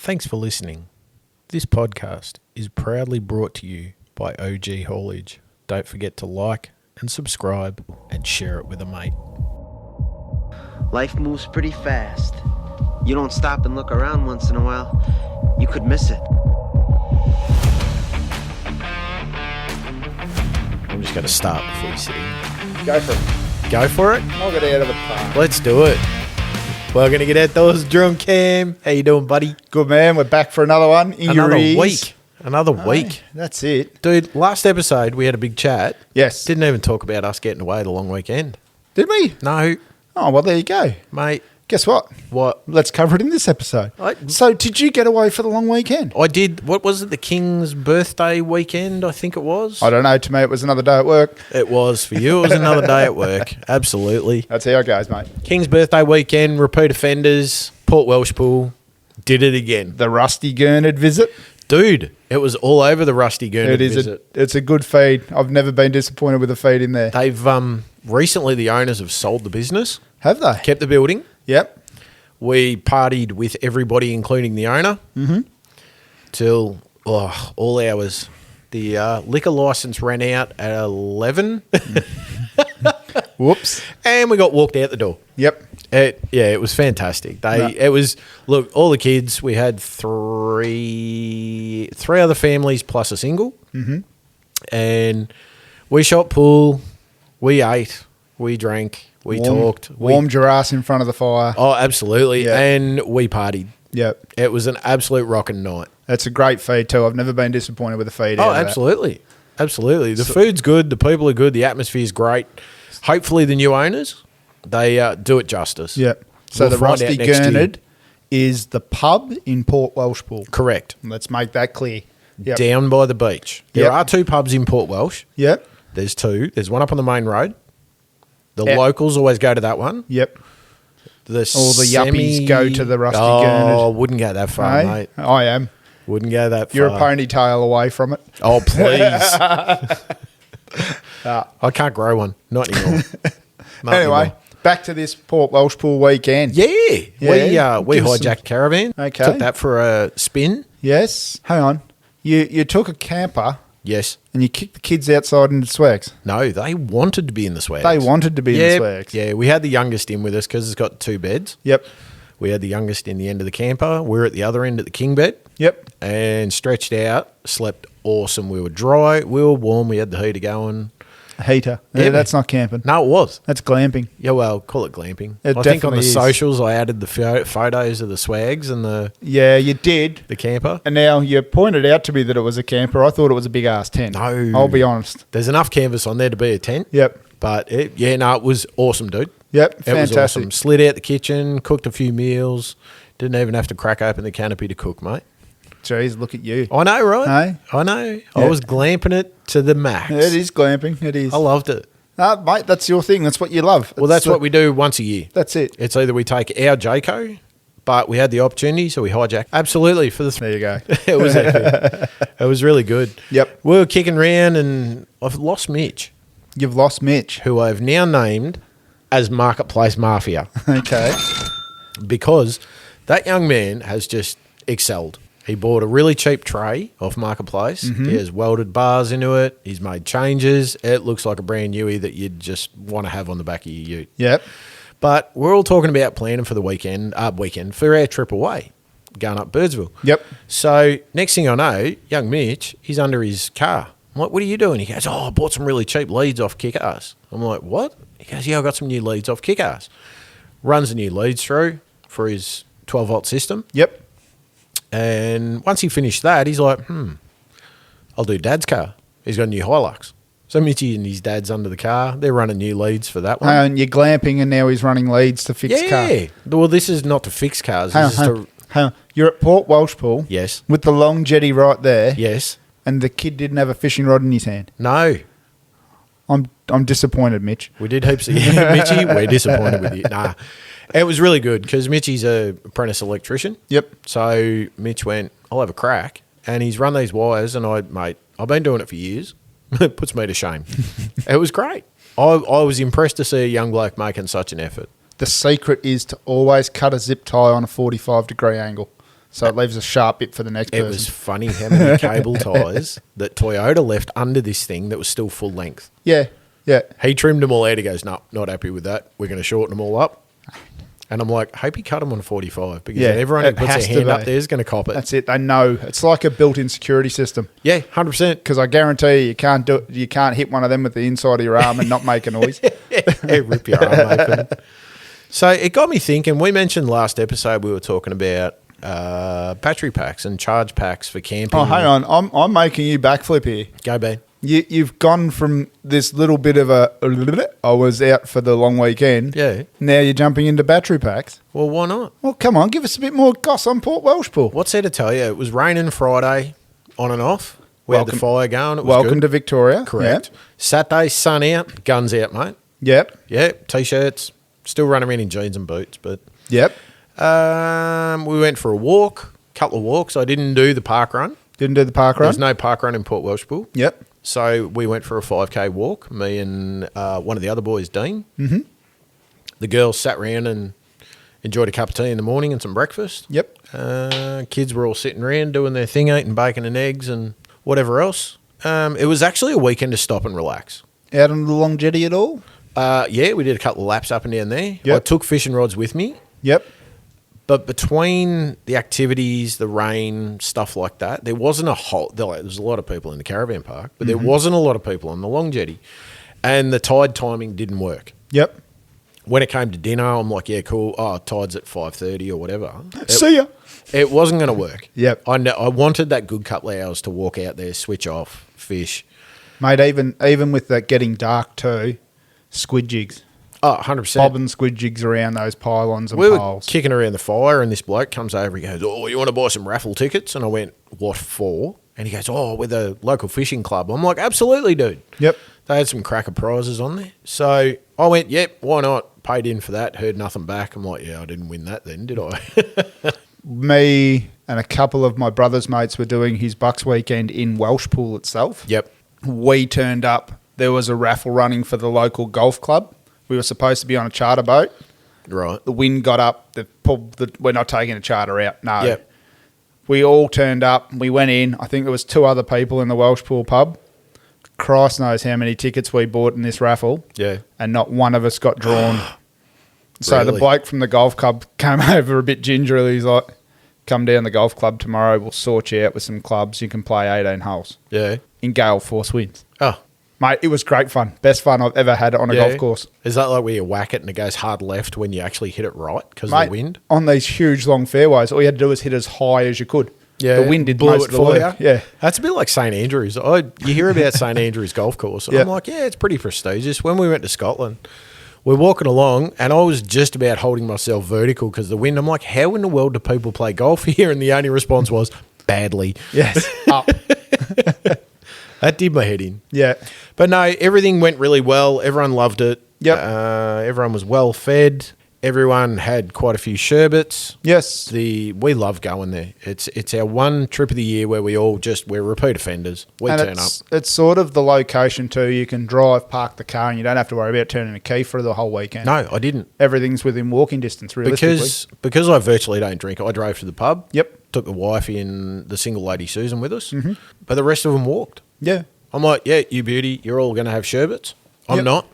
Thanks for listening. This podcast is proudly brought to you by OG Haulage. Don't forget to like and subscribe and share it with a mate. Life moves pretty fast. You don't stop and look around once in a while, you could miss it. I'm just going to start before you see. Go for it. Go for it? Knock it out of the park. Let's do it. We're going to get outdoors drunk, Cam. How you doing, buddy? Good, man. We're back for another one. Another week. That's it. Dude, last episode we had a big chat. Yes. Didn't even talk about us getting away the long weekend. Did we? No. Oh, well, there you go. Mate. Guess what? What? Let's cover it in this episode. So, did you get away for the long weekend? I did. What was it? The King's birthday weekend, I think it was. I don't know. To me, it was another day at work. It was. For you, it was another day at work. Absolutely. That's how it goes, mate. King's birthday weekend, repeat offenders, Port Welshpool, did it again. The Rusty Gurnard visit. Dude, it was all over the Rusty Gurnard visit. It's a good feed. I've never been disappointed with a feed in there. They've recently the owners have sold the business. Have they? Kept the building. Yep. We partied with everybody, including the owner, till all hours. The liquor license ran out at 11. Whoops. And we got walked out the door. Yep. It was fantastic. It was, look, all the kids, we had three other families plus a single. Mm-hmm. And we shot pool, we ate, we drank, we talked. Warmed your ass in front of the fire. Oh, absolutely. Yep. And we partied. Yep. It was an absolute rocking night. That's a great feed too. I've never been disappointed with a feed. Oh, absolutely. Absolutely. The food's good. The people are good. The atmosphere's great. Hopefully the new owners, they do it justice. Yep. So We'll the find out Rusty next year. Gurnard is the pub in Port Welshpool. Correct. Let's make that clear. Yep. Down by the beach. There Yep. are two pubs in Port Welsh. Yep. There's two. There's one up on the main road. The Yep. locals always go to that one. Yep. All the yuppies go to the Rusty Gurnard. Oh, wouldn't go that far, Hey? mate. I am. Wouldn't go that far. You're a ponytail away from it. Oh, please. I can't grow one. Not anymore. Not Anyway, anymore. back to this Port Welshpool weekend. Yeah. Yeah. We Give us hijacked caravan. Okay. Took that for a spin. Yes. Hang on. You took a camper Yes. and you kicked the kids outside into swags. No, they wanted to be in the swags. They wanted to be in the swags. Yeah, we had the youngest in with us because it's got two beds. Yep. We had the youngest in the end of the camper. We're at the other end at the king bed. Yep. And stretched out, slept awesome. We were dry, we were warm, we had the heater going. A heater. Yeah, Yeah, that's not camping. No, it was. That's glamping. Yeah, well, call it glamping. It I think on the definitely is. socials I added the photos of the swags and the Yeah, you did. camper. And now you pointed out to me that it was a camper. I thought it was a big ass tent. No. I'll be honest. There's enough canvas on there to be a tent. Yep. But it was awesome, dude. Yep. It was Fantastic. awesome. Slid out the kitchen, cooked a few meals. Didn't even have to crack open the canopy to cook, mate. Jeez, look at you. I know, right? Hey? I know. Yeah. I was glamping it to the max. It is glamping. It is. I loved it. Mate, that's your thing. That's what you love. Well, that's what we do once a year. That's it. It's either we take our Jayco, but we had the opportunity, so we hijacked. Absolutely. For the There you go. it was epic. It was really good. Yep. We were kicking around, and I've lost Mitch, You've lost Mitch. who I've now named as Marketplace Mafia, Okay. because that young man has just excelled. He bought a really cheap tray off Marketplace. He has welded bars into it. He's made changes. It looks like a brand newie that you'd just want to have on the back of your ute. Yep. But we're all talking about planning for the weekend for our trip away, going up Birdsville. Yep. So next thing I know, young Mitch, he's under his car. I'm like, what are you doing? He goes, I bought some really cheap leads off Kick-Ass. I'm like, what? He goes, yeah, I got some new leads off Kick-Ass. Runs the new leads through for his 12-volt system. Yep. And once he finished that, he's like, I'll do Dad's car. He's got a new Hilux. So Mitchy and his dad's under the car. They're running new leads for that one. And you're glamping and now he's running leads to fix car. Yeah. Well, this is not to fix cars. This is to... Hang on. You're at Port Welshpool. Yes. With the long jetty right there. Yes. And the kid didn't have a fishing rod in his hand. No. I'm disappointed, Mitch. We did heaps of... Yeah, Mitchy, we're disappointed with you. Nah. It was really good because Mitchy's a apprentice electrician. Yep. So Mitch went, I'll have a crack. And he's run these wires and I've been doing it for years. It puts me to shame. It was great. I was impressed to see a young bloke making such an effort. The secret is to always cut a zip tie on a 45-degree angle. So it leaves a sharp bit for the next It person. was funny how many cable ties that Toyota left under this thing that was still full length. Yeah, yeah. He trimmed them all out. He goes, no, not happy with that. We're going to shorten them all up. And I'm like, hope you cut them on 45 because Yeah, then everyone who it puts has their to hand up be. there is going to cop it. That's it. They know. It's like a built-in security system. Yeah, 100%. Because I guarantee you can't hit one of them with the inside of your arm and not make a noise. Rip your arm open. So it got me thinking. We mentioned last episode we were talking about battery packs and charge packs for camping. Oh, hang on. I'm making you backflip here. Go, Ben. You've gone from this little bit of I was out for the long weekend. Yeah. Now you're jumping into battery packs. Well, why not? Well, come on. Give us a bit more goss on Port Welshpool. What's there to tell you? It was raining Friday on and off. We had the fire going. It was Welcome good. to Victoria. Correct. Saturday, sun out, guns out, mate. Yep. Yep, T-shirts. Still running around in jeans and boots, but Yep. we went for a walk, couple of walks. I didn't do the park run. Didn't do the park run. There's no park run in Port Welshpool. Yep. So we went for a 5K walk, me and one of the other boys, Dean. Mm-hmm. The girls sat around and enjoyed a cup of tea in the morning and some breakfast. Yep. Kids were all sitting around doing their thing, eating bacon and eggs and whatever else. It was actually a weekend to stop and relax. Out on the long jetty at all? Yeah, we did a couple of laps up and down there. Yep. I took fishing rods with me. Yep. But between the activities, the rain, stuff like that, there wasn't there was a lot of people in the caravan park, but there wasn't a lot of people on the long jetty. And the tide timing didn't work. Yep. When it came to dinner, I'm like, yeah, cool. Oh, tide's at 5:30 or whatever. See ya. It wasn't going to work. Yep. I wanted that good couple of hours to walk out there, switch off, fish. Mate, even with that getting dark too, squid jigs. Oh, 100%. Bobbing squid jigs around those pylons and We were poles. kicking around the fire, and this bloke comes over. He goes, "Oh, you want to buy some raffle tickets?" And I went, "What for?" And he goes, "Oh, with a local fishing club." I'm like, "Absolutely, dude." Yep. They had some cracker prizes on there, so I went, "Yep, why not?" Paid in for that. Heard nothing back. I'm like, "Yeah, I didn't win that then, did I?" Me and a couple of my brother's mates were doing his Bucks weekend in Welshpool itself. Yep. We turned up. There was a raffle running for the local golf club. We were supposed to be on a charter boat. Right. The wind got up. We're not taking a charter out. No. Yep. We all turned up. We went in. I think there was 2 other people in the Welshpool pub. Christ knows how many tickets we bought in this raffle. Yeah. And not one of us got drawn. So the Really? bloke from the golf club came over a bit gingerly. He's like, come down the golf club tomorrow. We'll sort you out with some clubs. You can play 18 holes Yeah. in gale force winds. Oh. Mate, it was great fun. Best fun I've ever had on a golf course. Is that like where you whack it and it goes hard left when you actually hit it right because of Mate, the wind? on these huge long fairways, all you had to do was hit as high as you could. Yeah, The wind did blew most it of the for work. you. Yeah. That's a bit like St Andrews. You hear about St Andrews golf course, and Yeah. I'm like, yeah, it's pretty prestigious. When we went to Scotland, we're walking along, and I was just about holding myself vertical because the wind. I'm like, how in the world do people play golf here? And the only response was badly. Yes. Up. That did my head in. Yeah. But no, everything went really well. Everyone loved it. Yep. Everyone was well fed. Everyone had quite a few sherbets. Yes. We love going there. It's our one trip of the year where we're repeat offenders. We And turn up. it's sort of the location too. You can drive, park the car, and you don't have to worry about turning a key for the whole weekend. No, I didn't. Everything's within walking distance, realistically. Because I virtually don't drink. I drove to the pub. Yep. Took the wifey and the single lady Susan with us. Mm-hmm. But the rest of them walked. Yeah. I'm like, yeah, you beauty, you're all going to have sherbets. I'm Yep. not.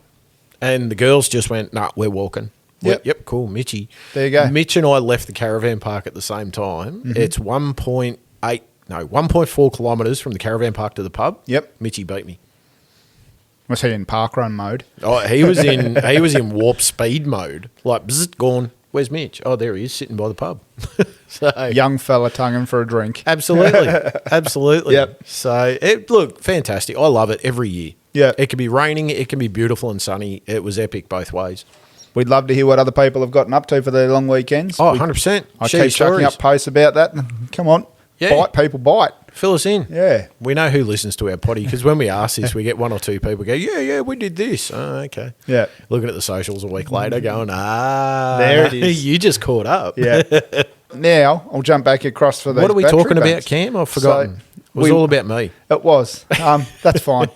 And the girls just went, nah, we're walking. Yep. Cool, Mitchy. There you go. Mitch and I left the caravan park at the same time. Mm-hmm. It's 1.4 kilometres from the caravan park to the pub. Yep. Mitchy beat me. Was he in park run mode? Oh, he was in warp speed mode. Like, bzzzt, gone. Where's Mitch? Oh, there he is, sitting by the pub. So Young fella tonguing for a drink. absolutely, absolutely. Yep. So look, fantastic. I love it every year. Yeah. It can be raining. It can be beautiful and sunny. It was epic both ways. We'd love to hear what other people have gotten up to for their long weekends. Oh, 100%. I Share keep chucking stories. up posts about that. Come on. Yeah. Bite, people, bite. Fill us in. Yeah. We know who listens to our potty because when we ask this, we get 1 or 2 people go, yeah, we did this. Oh, okay. Yeah. Looking at the socials a week later going, There it is. You just caught up. Yeah. Now, I'll jump back across for the What are we talking about, Cam? I've forgotten. It was all about me. It was. That's fine.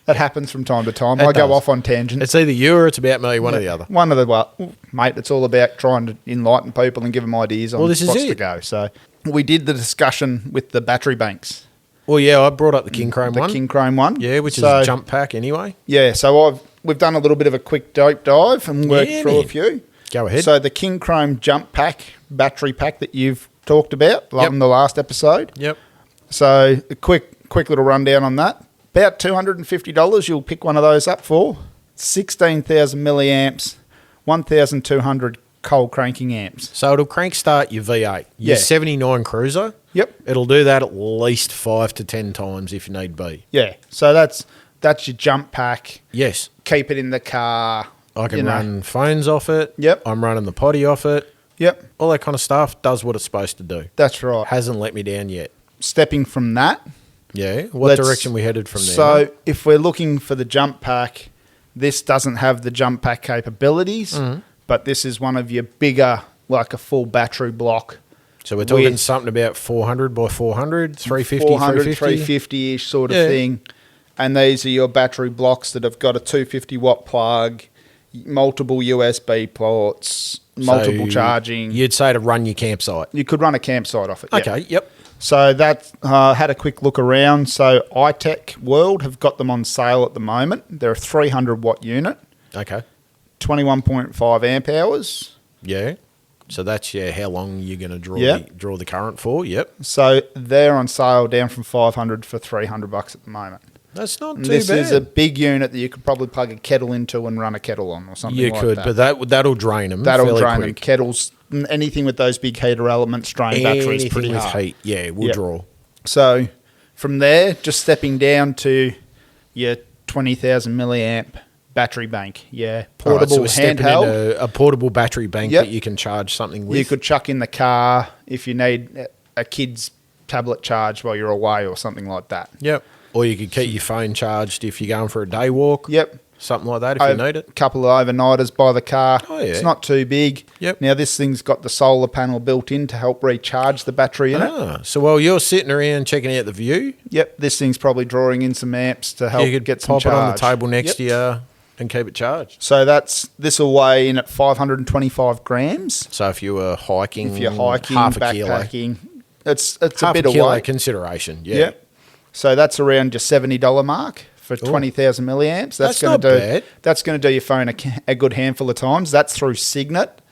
That happens from time to time. It I go does. off on tangents. It's either you or it's about me, one or the other. Mate, it's all about trying to enlighten people and give them ideas on Well, this is spots it. to go. So we did the discussion with the battery banks. Well, yeah, I brought up the King Chrome one. The King Chrome one. Yeah, which is a jump pack anyway. Yeah, so we've done a little bit of a quick deep dive and worked through a few. Go ahead. So the King Chrome jump pack, battery pack that you've talked about in the last episode. Yep. So a quick little rundown on that. About $250 you'll pick one of those up for. 16,000 milliamps, 1,200 cold cranking amps. So it'll crank start your V8. Your 79 Cruiser. Yep. It'll do that at least 5 to 10 times if need be. Yeah. So that's your jump pack. Yes. Keep it in the car. I can run phones off it. Yep. I'm running the potty off it. Yep. All that kind of stuff does what it's supposed to do. That's right. Hasn't let me down yet. Stepping from that. Yeah. What direction we headed from there? So if we're looking for the jump pack, this doesn't have the jump pack capabilities, but this is one of your bigger, like a full battery block. So we're talking something about 400 by 400, 350, 400, 350? 350-ish sort of thing. And these are your battery blocks that have got a 250-watt plug, multiple USB ports, multiple charging. You'd say to run your campsite. You could run a campsite off it. Okay, yep. So that had a quick look around. So iTech World have got them on sale at the moment. They're a 300-watt unit. Okay. 21.5 amp hours. Yeah. So that's how long you're going to draw the current for. Yep. So they're on sale down from $500 for $300 at the moment. That's not too this bad. This is a big unit that you could probably plug a kettle into and run a kettle on or something like that. You could, but that'll drain them. That'll drain quick. them. Kettles, anything with those big heater elements, drain batteries pretty with hard. Heat, yeah, will draw. So from there, just stepping down to your 20,000 milliamp battery bank. Yeah, portable handheld. A portable battery bank that you can charge something with. You could chuck in the car if you need a kid's tablet charged while you're away or something like that. Yep. Or you could keep your phone charged if you're going for a day walk. Yep. Something like that if you need it. A couple of overnighters by the car. Oh, yeah. It's not too big. Yep. Now, this thing's got the solar panel built in to help recharge the battery in it. So while you're sitting around checking out the view. Yep. This thing's probably drawing in some amps to help you could get some pop charge. it on the table next to you and keep it charged. So this will weigh in at 525 grams. So if you were hiking, half a kilo. Backpacking, it's half a bit of weight. Consideration, yeah. Yep. So that's around your $70 mark for 20,000 milliamps. That's going to do. Bad. That's going to do your phone a good handful of times. That's through Signet.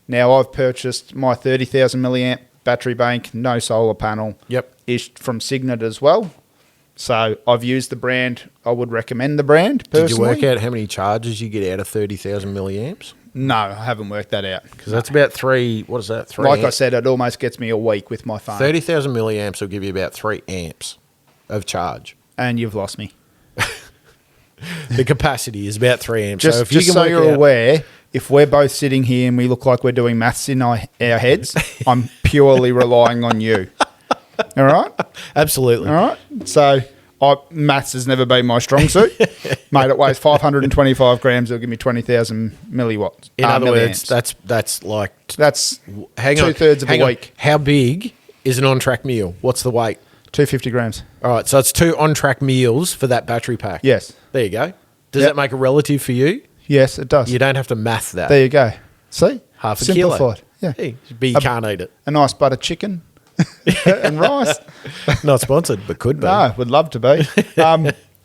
Now I've purchased my 30,000 milliamp battery bank, no solar panel. Yep. Is from Signet as well. So I've used the brand. I would recommend the brand personally. Did you work out how many charges you get out of 30,000 milliamps? No, I haven't worked that out. Because that's about 3. What is that? 3. Like I said, it almost gets me a week with my phone. 30,000 milliamps will give you about 3 amps of charge. And you've lost me. The capacity is about 3 amps. Just, so if so you're aware, if we're both sitting here and we look like we're doing maths in our heads, I'm purely relying on you. All right? Absolutely. All right? So maths has never been my strong suit. Mate, it weighs 525 grams. It'll give me 20,000 milliwatts. In other words, that's like... That's hang on, two-thirds of a week. How big is an on-track meal? What's the weight? 250 grams. All right, so it's 2 on-track meals for that battery pack. Yes. There you go. Does that make a relative for you? Yes, it does. You don't have to math that. There you go. See? Half a Simplified. kilo. Yeah. Hey, but you can't eat it. A nice butter chicken and rice. Not sponsored, but could be. No, would love to be.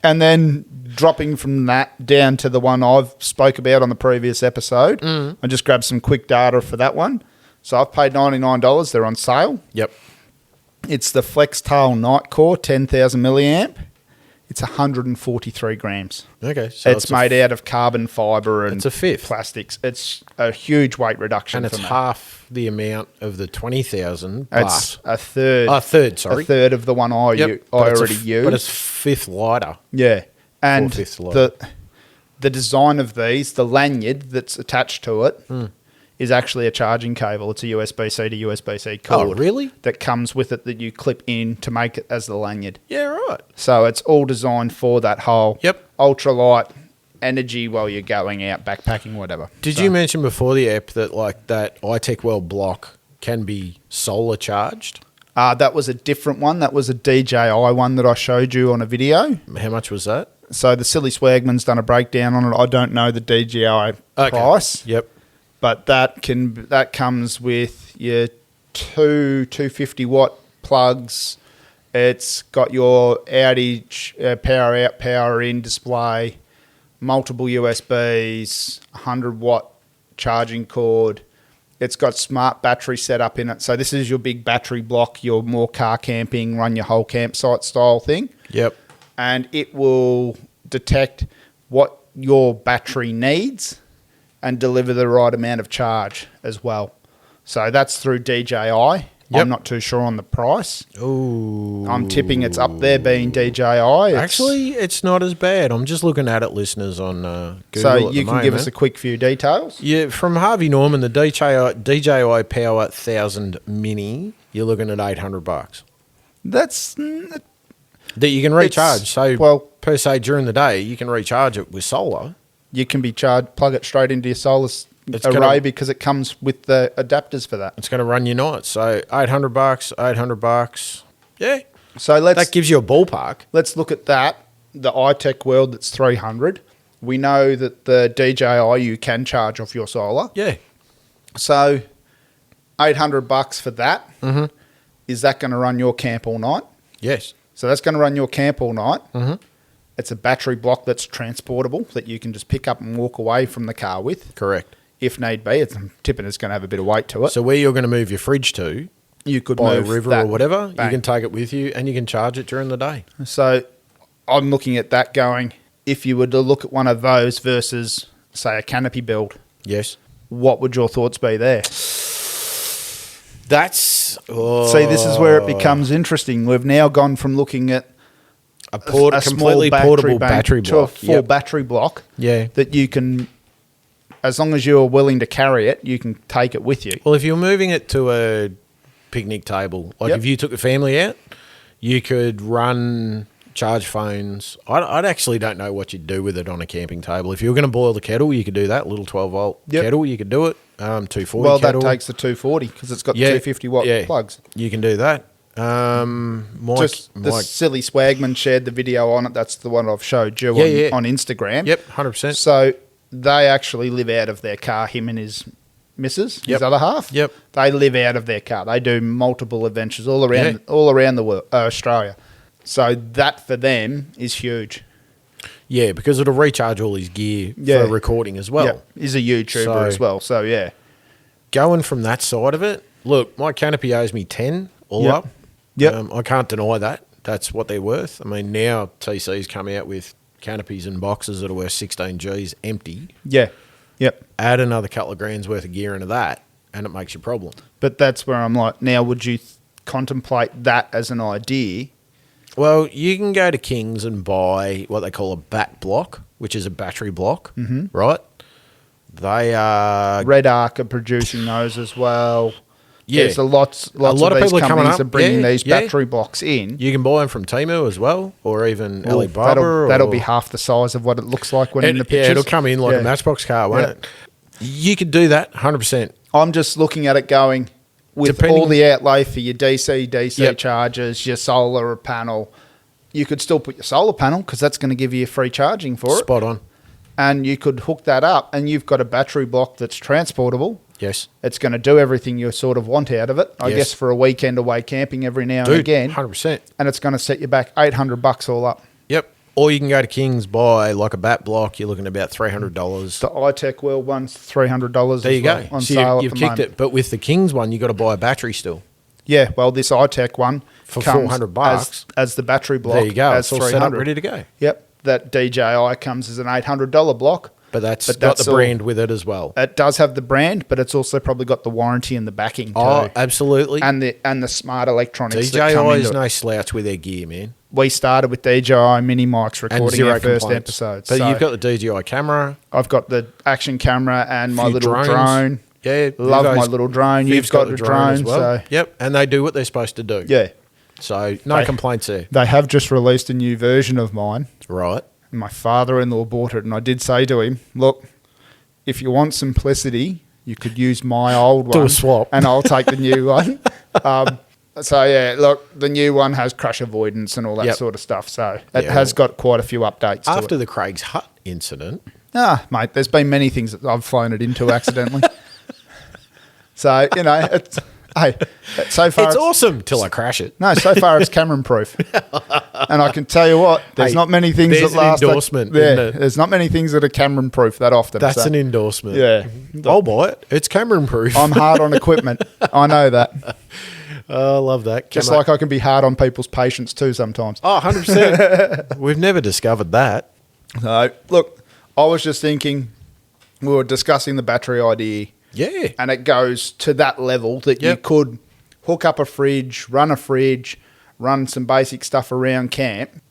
And then dropping from that down to the one I've spoke about on the previous episode, I just grabbed some quick data for that one. So I've paid $99. They're on sale. Yep. It's the FlexTail Night Core 10,000 milliamp. It's 143 grams. Okay. So it's made out of carbon fibre and it's a fifth. plastics. It's a huge weight reduction. And it's half the amount of the 20,000. It's a third. A third, sorry. A third of the one I already used. But it's fifth lighter. Yeah. And 4/5 lighter. the design of these, the lanyard that's attached to it, is actually a charging cable. It's a USB-C to USB-C cord. Oh, really? That comes with it that you clip in to make it as the lanyard. Yeah, right. So it's all designed for that whole ultralight energy while you're going out backpacking, whatever. Did you mention before the app that like that iTech World block can be solar charged? That was a different one. That was a DJI one that I showed you on a video. How much was that? So the Silly Swagman's done a breakdown on it. I don't know the DJI price. Yep. But that comes with your two 250-watt plugs. It's got your outage, power out, power in display, multiple USBs, 100-watt charging cord. It's got smart battery setup in it. So this is your big battery block, your more car camping, run your whole campsite style thing. Yep. And it will detect what your battery needs and deliver the right amount of charge as well. So that's through DJI. Yep. I'm not too sure on the price. Ooh. I'm tipping it's up there being DJI. Actually, it's not as bad. I'm just looking at it, listeners, on Google. So you can give us a quick few details. Yeah, from Harvey Norman, the DJI Power 1000 Mini, you're looking at $800. That's That you can recharge. Per se, during the day, you can recharge it with solar. you can be charged. Plug it straight into your solar array because it comes with the adapters for that. It's going to run your nights. So $800, $800. Yeah. So that gives you a ballpark. Let's look at that. The iTech World, that's $300. We know that the DJI you can charge off your solar. Yeah. So $800 for that. Mm-hmm. Is that going to run your camp all night? Yes. So that's going to run your camp all night. Mm-hmm. It's a battery block that's transportable that you can just pick up and walk away from the car with. Correct. If need be. I'm tipping it's going to have a bit of weight to it. So where you're going to move your fridge to, you could by a move river that, or whatever, bang. you can take it with you and you can charge it during the day. So I'm looking at that going, if you were to look at one of those versus, say, a canopy build, Yes. what would your thoughts be there? That's... See, this is where it becomes interesting. We've now gone from looking at a completely small portable bank battery to a block. full battery block. Yeah. That you can, as long as you're willing to carry it, you can take it with you. Well, if you're moving it to a picnic table, like Yep. if you took the family out, you could run charge phones. I actually don't know what you'd do with it on a camping table. If you were going to boil the kettle, you could do that. Little 12-volt Yep. kettle, you could do it. 240 Well, kettle. that takes the 240 because it's got 250-watt plugs. You can do that. The silly swagman shared the video on it. That's the one I've showed you on Instagram. Yep, 100%. So they actually live out of their car, him and his missus, his other half. Yep. They live out of their car. They do multiple adventures all around the world, Australia. So that for them is huge. Yeah, because it'll recharge all his gear for recording as well. Yep. He's a YouTuber as well. So, yeah. Going from that side of it, look, my canopy owes me 10 all up. Yep. I can't deny that. That's what they're worth. I mean, now TC's come out with canopies and boxes that are worth 16 Gs empty. Yeah. Yep. Add another couple of grand's worth of gear into that, and it makes you a problem. But that's where I'm like, now would you contemplate that as an idea? Well, you can go to King's and buy what they call a bat block, which is a battery block, right? They are... Red Arc are producing those as well. Yeah. There's lots a lot of of these people are coming companies up. are bringing Yeah, these battery blocks in. You can buy them from Temu as well, or even Well, Alibaba. that'll be half the size of what it looks like when in the pictures. Yeah, it'll come in like a Matchbox car, won't it? You could do that, 100%. I'm just looking at it going, with all the outlay for your DC chargers, your solar panel, you could still put your solar panel because that's going to give you free charging for it. Spot on. And you could hook that up and you've got a battery block that's transportable. Yes. It's going to do everything you sort of want out of it. I guess for a weekend away camping every now and again. 100%. And it's going to set you back $800 all up. Yep. Or you can go to King's, buy like a bat block. You're looking at about $300. The iTech World one's $300 There you go. on so sale you've at the kicked moment. it. But with the King's one, you got to buy a battery still. Yeah, well, this iTech one For comes $400 as the battery block. There you go. As It's all set up, ready to go. Yep. That DJI comes as an $800 block. But that's got the brand with it as well. It does have the brand, but it's also probably got the warranty and the backing too. Oh, absolutely. And the smart electronics DJI that come into is it. no slouch with their gear, man. We started with DJI mini mics recording our first complaints. episode. But So you've got the DJI camera. I've got the action camera and my Few little drones. drone. Yeah. Love Vivo's- my little drone. Viv's You've got the as drone. well. So Yep. And they do what they're supposed to do. yeah. So no complaints there. They have just released a new version of mine. Right. And my father-in-law bought it, and I did say to him, look, if you want simplicity, you could use my old one. Do a swap. And I'll take the new one. So, yeah, look, the new one has crash avoidance and all that sort of stuff. So it has got quite a few updates to After it. the Craig's Hut incident. Mate, there's been many things that I've flown it into accidentally. So, it's Hey, so far It's awesome till I crash it. No, so far it's Cameron proof. And I can tell you what, there's Hey, not many things there's that an last. endorsement, Yeah, isn't it? there's not many things that are Cameron proof that often. That's so, an endorsement. Yeah. I'll buy it. It's Cameron proof. I'm hard on equipment. I know that. Oh, I love that. Just like I can be hard on people's patience too sometimes. Oh, 100%. We've never discovered that. So, look, I was just thinking, we were discussing the battery idea. Yeah. And it goes to that level that you Yep. could hook up a fridge, run some basic stuff around camp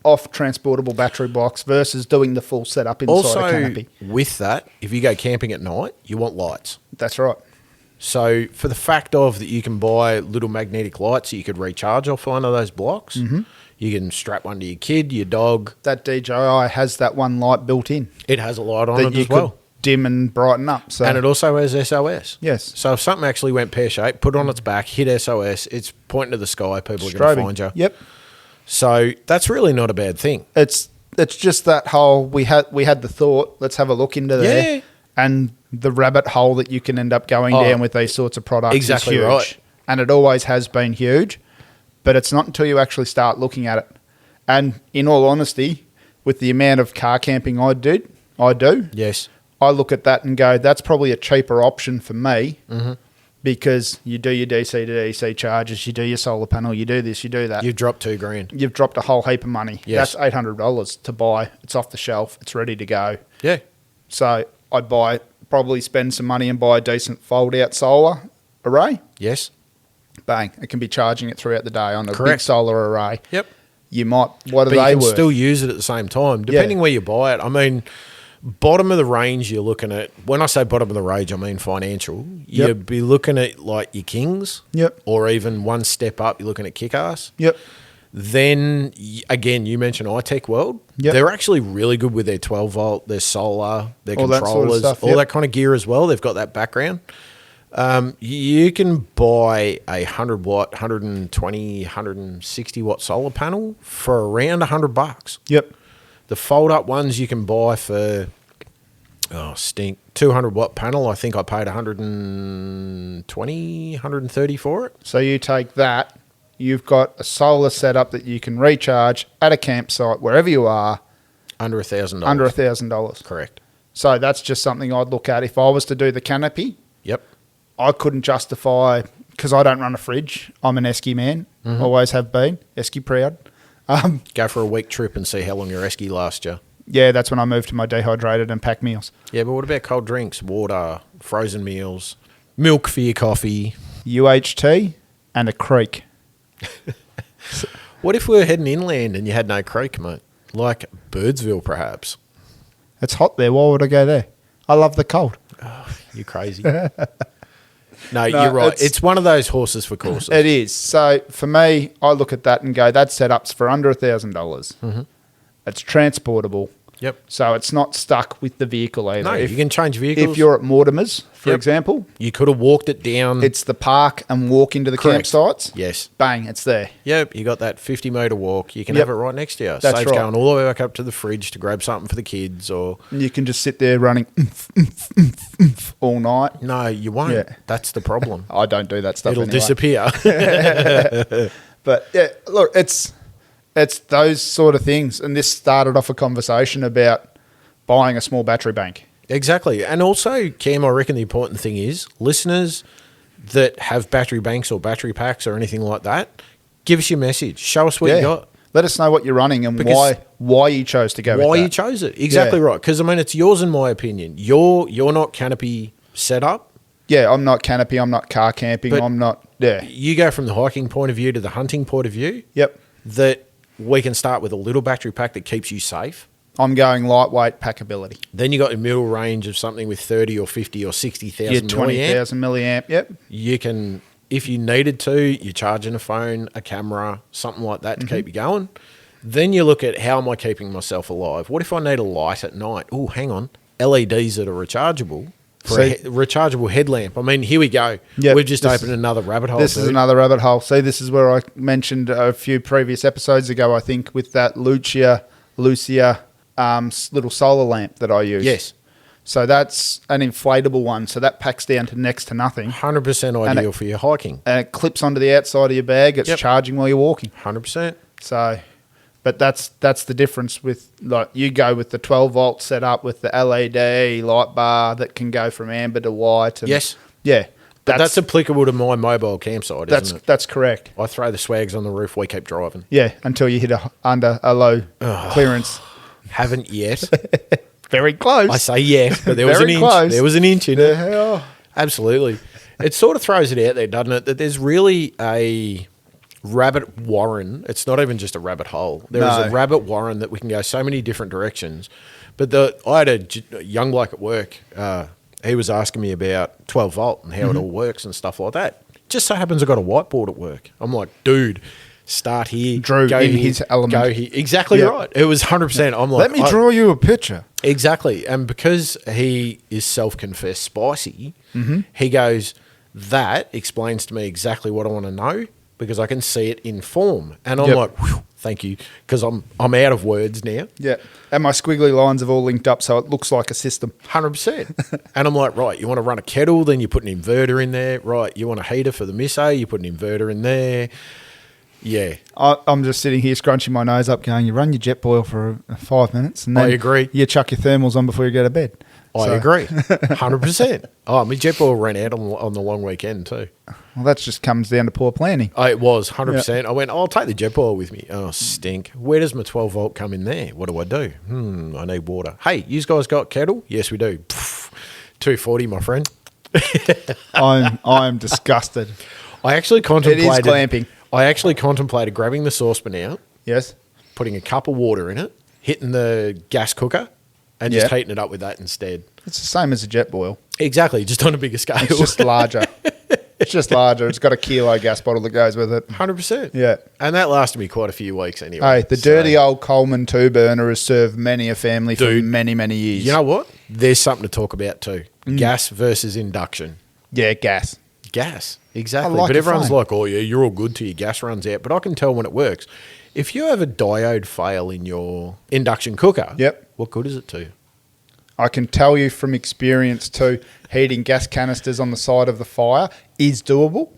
off transportable battery box versus doing the full setup inside Also, a canopy. with that, if you go camping at night, you want lights. That's right. So, for the fact of that, you can buy little magnetic lights that you could recharge off one of those blocks. Mm-hmm. You can strap one to your kid, your dog. That DJI has that one light built in It has a light on that it you as well. could dim and brighten up. So And it also has SOS. Yes. So if something actually went pear-shaped, put it on its back, hit SOS, it's pointing to the sky, people are going to find you. Yep. So that's really not a bad thing. It's just that whole we had the thought, let's have a look into there. Yeah. And the rabbit hole that you can end up going down with these sorts of products Exactly is huge. right. And it always has been huge, but it's not until you actually start looking at it. And in all honesty, with the amount of car camping I do, Yes. I look at that and go, that's probably a cheaper option for me because you do your DC to DC charges, you do your solar panel, you do this, you do that. You've dropped $2,000. You've dropped a whole heap of money. Yes. That's $800 to buy. It's off the shelf. It's ready to go. Yeah. So I'd probably spend some money and buy a decent fold-out solar array. Yes. Bang. It can be charging it throughout the day on a big Correct. solar array. Yep. You might, what are But you they can worth? still use it at the same time, depending where you buy it. I mean, bottom of the range, you're looking at, when I say bottom of the range, I mean financial. Yep. You'd be looking at like your Kings. Yep. Or even one step up, you're looking at Kick-Ass. Yep. Then, again, you mentioned iTech World. Yep. They're actually really good with their 12-volt, their solar, their All that sort of controllers, stuff, all yep. that kind of gear as well. They've got that background. You can buy a 100-watt, 120, 160-watt solar panel for around $100. Yep. The fold-up ones you can buy for, 200-watt panel. I think I paid 120, 130 for it. So you take that, you've got a solar setup that you can recharge at a campsite wherever you are. Under $1,000. Under $1,000. Correct. So that's just something I'd look at. If I was to do the canopy, Yep. I couldn't justify, because I don't run a fridge. I'm an esky man, always have been, esky proud. Go for a week trip and see how long your esky lasts you. Yeah, that's when I moved to my dehydrated and packed meals. Yeah, but what about cold drinks, water, frozen meals, milk for your coffee? UHT and a creek. What if we were heading inland and you had no creek, mate? Like Birdsville, perhaps? It's hot there. Why would I go there? I love the cold. You're crazy. No, you're right. It's one of those horses for courses. It is. So for me, I look at that and go, that setup's for under $1,000. It's transportable. Yep. So it's not stuck with the vehicle either. No, you can change vehicles. If you're at Mortimer's, for Yep. example, You could have walked it down. it's the park and walk into the Correct. campsites. Yes. Bang, it's there. Yep, you got that 50-metre walk. You can Yep. have it right next to you. That's Saves right. going all the way back up to the fridge to grab something for the kids or... And you can just sit there running all night. No, you won't. Yeah. That's the problem. I don't do that stuff It'll anyway. disappear. But yeah, look, it's those sort of things. And this started off a conversation about buying a small battery bank. Exactly. And also, Cam, I reckon the important thing is listeners that have battery banks or battery packs or anything like that, give us your message. Show us what you got. Let us know what you're running and Because why you chose to go with Why that. you chose it. Exactly Yeah. right. Because, I mean, it's yours in my opinion. You're not canopy set up. Yeah, I'm not canopy. I'm not car camping. But- I'm not. Yeah. You go from the hiking point of view to the hunting point of view. Yep. That we can start with a little battery pack that keeps you safe. I'm going lightweight packability. Then you got your middle range of something with 30 or 50 or 60,000 Yeah, milliamp. 20,000 milliamp. Yep. You can, if you needed to, you're charging a phone, a camera, something like that to keep you going. Then you look at how am I keeping myself alive? What if I need a light at night? Oh, hang on. LEDs that are rechargeable for a rechargeable headlamp. I mean, here we go. Yep, We've just this opened another rabbit hole. This is another rabbit hole. See, this is where I mentioned a few previous episodes ago, I think, with that Lucia little solar lamp that I use. Yes. So that's an inflatable one. So that packs down to next to nothing. 100% ideal for your hiking. And it clips onto the outside of your bag. It's charging while you're walking. 100%. So, but that's the difference with, like, you go with the 12 volt setup with the LED light bar that can go from amber to white. And Yes. Yeah. But that's applicable to my mobile campsite, isn't it? That's correct. I throw the swags on the roof, we keep driving. Yeah, until you hit under a low clearance. Haven't yet. Very close. I say yes, but there was an Very inch. close. There was an inch in it. Yeah. Absolutely. It sort of throws it out there, doesn't it? That there's really a rabbit warren. It's not even just a rabbit hole. There is a rabbit warren that we can go so many different directions. But I had a young bloke at work. He was asking me about 12 volt and how it all works and stuff like that. Just so happens I got a whiteboard at work. I'm like, dude, start here. Drew go in here, his element. Go here. Exactly right. It was 100%. I'm like, let me draw you a picture. Exactly. And because he is self-confessed spicy, he goes, that explains to me exactly what I want to know because I can see it in form. And I'm like, whew, thank you, because I'm out of words now. Yeah. And my squiggly lines have all linked up so it looks like a system. 100%. And I'm like, right, you want to run a kettle, then you put an inverter in there. Right, you want a heater for the misso, you put an inverter in there. Yeah. I'm just sitting here scrunching my nose up going, you run your jet boil for 5 minutes and then I agree. you chuck your thermals on before you go to bed. I agree. 100%. Oh, my jet boil ran out on the long weekend too. Well, that just comes down to poor planning. Oh, it was 100%. I went, I'll take the jet boil with me. Oh, stink. Where does my 12 volt come in there? What do I do? I need water. Hey, you guys got kettle? Yes, we do. Pff, 240, my friend. I'm disgusted. I actually contemplated. It is clamping. I actually contemplated grabbing the saucepan out, Yes. putting a cup of water in it, hitting the gas cooker, and just heating it up with that instead. It's the same as a jet boil. Exactly, just on a bigger scale. It's just larger. It's just larger. It's got a kilo gas bottle that goes with it. 100%. Yeah. And that lasted me quite a few weeks anyway. Hey, the dirty old Coleman 2-burner has served many a family for Dude, many, many years. You know what? There's something to talk about too. Gas versus induction. Yeah, gas. Gas, exactly. I like But it everyone's fine. like, oh, yeah, you're all good till your gas runs out. But I can tell when it works. If you have a diode fail in your induction cooker, what good is it to you? I can tell you from experience too, heating gas canisters on the side of the fire is doable.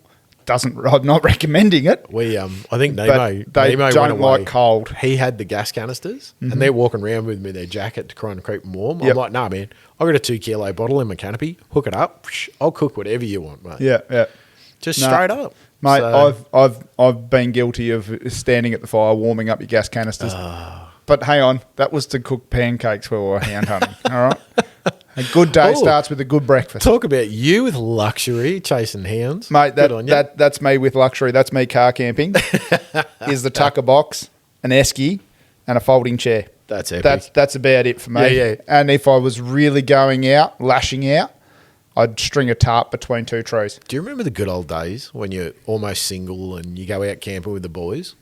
I'm not recommending it. I think But Nemo they went don't away. like cold. He had the gas canisters, and they're walking around with me in their jacket to try and keep them warm. Yep. I'm like, nah, man, I've got a 2 kilo bottle in my canopy. Hook it up. I'll cook whatever you want, mate. Yeah. Just No, straight up. Mate, So- I've been guilty of standing at the fire, warming up your gas canisters. But hang on, that was to cook pancakes while we were hound hunting. All right, a good day Oh. starts with a good breakfast. Talk about you with luxury chasing hounds, Mate, Good on you. that's me with luxury. That's me car camping. Is the tucker box, an esky, and a folding chair. That's epic. That's about it for me. Yeah. And if I was really going out, lashing out, I'd string a tarp between two trees. Do you remember the good old days when you're almost single and you go out camping with the boys?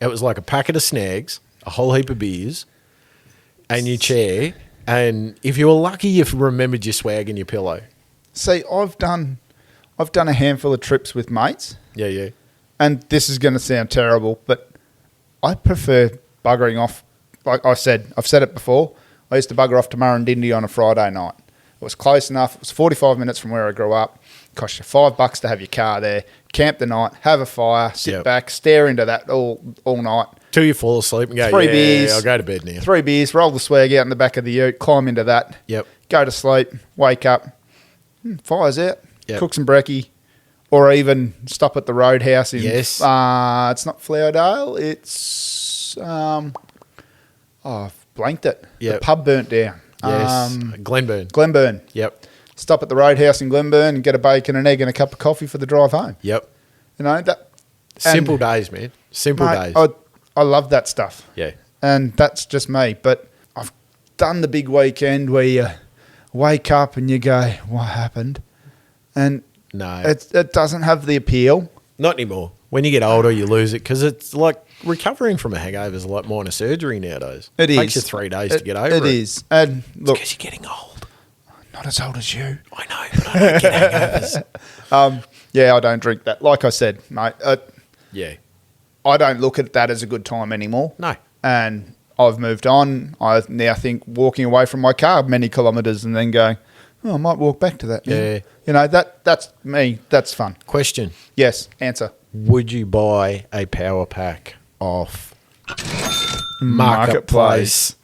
It was like a packet of snags, a whole heap of beers, and your chair. And if you were lucky, you remembered your swag and your pillow. See, I've done a handful of trips with mates, Yeah. and this is going to sound terrible, but I prefer buggering off. Like I've said it before. I used to bugger off to Murrindindi on a Friday night. It was close enough. It was 45 minutes from where I grew up. It cost you $5 to have your car there. Camp the night, have a fire, sit back, stare into that all night. Till you fall asleep and go, 3 beers. I'll go to bed now. 3 beers, roll the swag out in the back of the ute, climb into that. Yep. Go to sleep, wake up, fire's out, Yep. cook some brekkie, or even stop at the Roadhouse in. Yes. It's not Flowerdale. It's I've blanked it. Yep. The pub burnt down. Yes. Glenburn. Glenburn. Yep. Stop at the Roadhouse in Glenburn and get a bacon, an egg, and a cup of coffee for the drive home. Yep. You know that. Simple days, man. Simple Mate, days. I love that stuff. Yeah. And that's just me. But I've done the big weekend where you wake up and you go, what happened? And No. it doesn't have the appeal. Not anymore. When you get older, you lose it because it's like recovering from a hangover is like minor surgery nowadays. It is. Takes you 3 days to get over it. It is. And look, Because you're getting old. not as old as you. I know, but I don't get hangovers. Yeah, I don't drink that. Like I said, mate, Yeah. I don't look at that as a good time anymore. No. And I've moved on. I now think walking away from my car many kilometres and then going, I might walk back to that. Yeah. You know, that's me. That's fun. Question. Yes. Answer. Would you buy a power pack off Marketplace.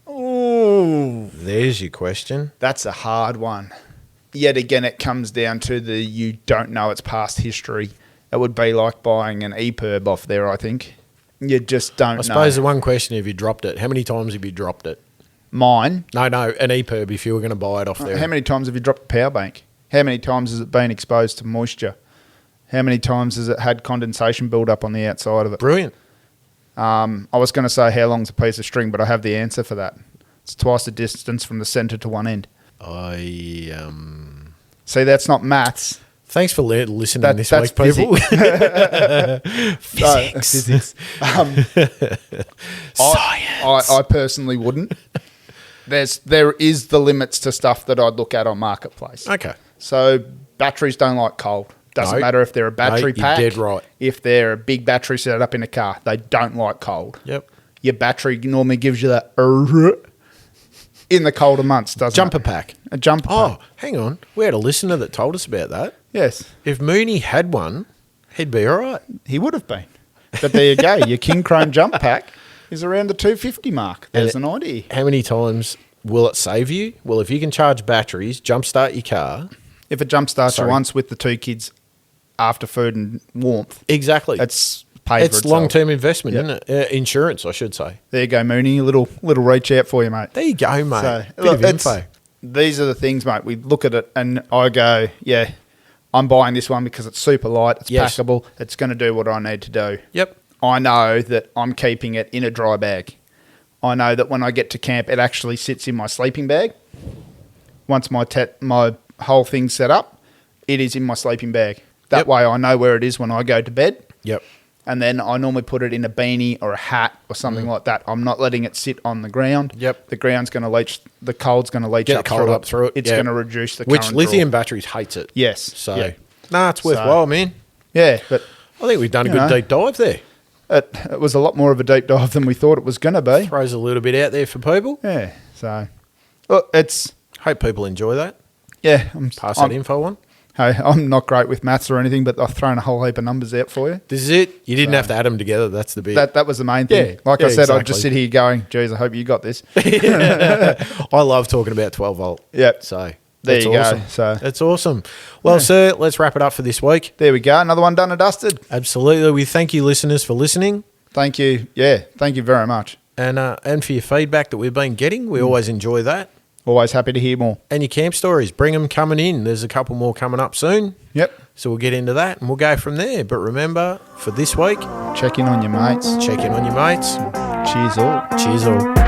Ooh. There's your question. That's a hard one. Yet again, it comes down to the you don't know its past history. It would be like buying an EPIRB off there, I think. You just don't know. I suppose the one question, if you dropped it, how many times have you dropped it? Mine? No, an EPIRB if you were going to buy it off there. How many times have you dropped a power bank? How many times has it been exposed to moisture? How many times has it had condensation build up on the outside of it? Brilliant. I was going to say how long's a piece of string, but I have the answer for that. It's twice the distance from the centre to one end. See, that's not maths. Thanks for listening this that's week, people. Physics. Physics. Science. I personally wouldn't. There is the limits to stuff that I'd look at on Marketplace. Okay. So batteries don't like cold. Doesn't matter if they're a battery pack. You're dead right. If they're a big battery set up in a car, they don't like cold. Yep. Your battery normally gives you that in the colder months, doesn't Jumper it? pack. A jumper pack. Oh, hang on. We had a listener that told us about that. Yes. If Mooney had one, he'd be all right. He would have been. But there you go. Your King Chrome jump pack is around the 250 mark. There's an idea. How many times will it save you? Well, if you can charge batteries, jumpstart your car. If it jump starts you once with the two kids after food and warmth, Exactly. it's paid for It's itself. long-term investment, Yep. isn't it? Insurance, I should say. There you go, Mooney. A little reach out for you, mate. There you go, mate. So, Bit look, of info. these are the things, mate. We look at it and I go, yeah, I'm buying this one because it's super light, it's Yes. packable, it's going to do what I need to do. Yep. I know that I'm keeping it in a dry bag. I know that when I get to camp, it actually sits in my sleeping bag. Once my whole thing's set up, it is in my sleeping bag. That Yep. way I know where it is when I go to bed. Yep. And then I normally put it in a beanie or a hat or something like that. I'm not letting it sit on the ground. Yep. The ground's going to leach, the cold's going to leach Get the up, cold up through it. It's Yep. going to reduce the Which current lithium draw. batteries hates it. Yes. So, Yeah. nah, it's worthwhile, man. Yeah, but I think we've done a You good know. deep dive there. it was a lot more of a deep dive than we thought it was going to be. Throws a little bit out there for people. Yeah, so well, it's Hope people enjoy that. yeah. Pass that info on. Hey, I'm not great with maths or anything, but I've thrown a whole heap of numbers out for you. This is it. You didn't have to add them together. That's the bit. That was the main thing. Yeah, Like yeah, I said, I'd exactly. just sit here going, geez, I hope you got this. I love talking about 12 volt. Yep. So There that's you awesome. go. So That's awesome. Well, sir, let's wrap it up for this week. there we go. Another one done and dusted. Absolutely. We thank you, listeners, for listening Thank you. Yeah, thank you very much. and for your feedback that we've been getting. We always enjoy that. Always happy to hear more. And your camp stories, bring them coming in. There's a couple more coming up soon. Yep. So we'll get into that and we'll go from there. But remember, for this week, Check in on your mates. check in on your mates. Cheers all. Cheers all.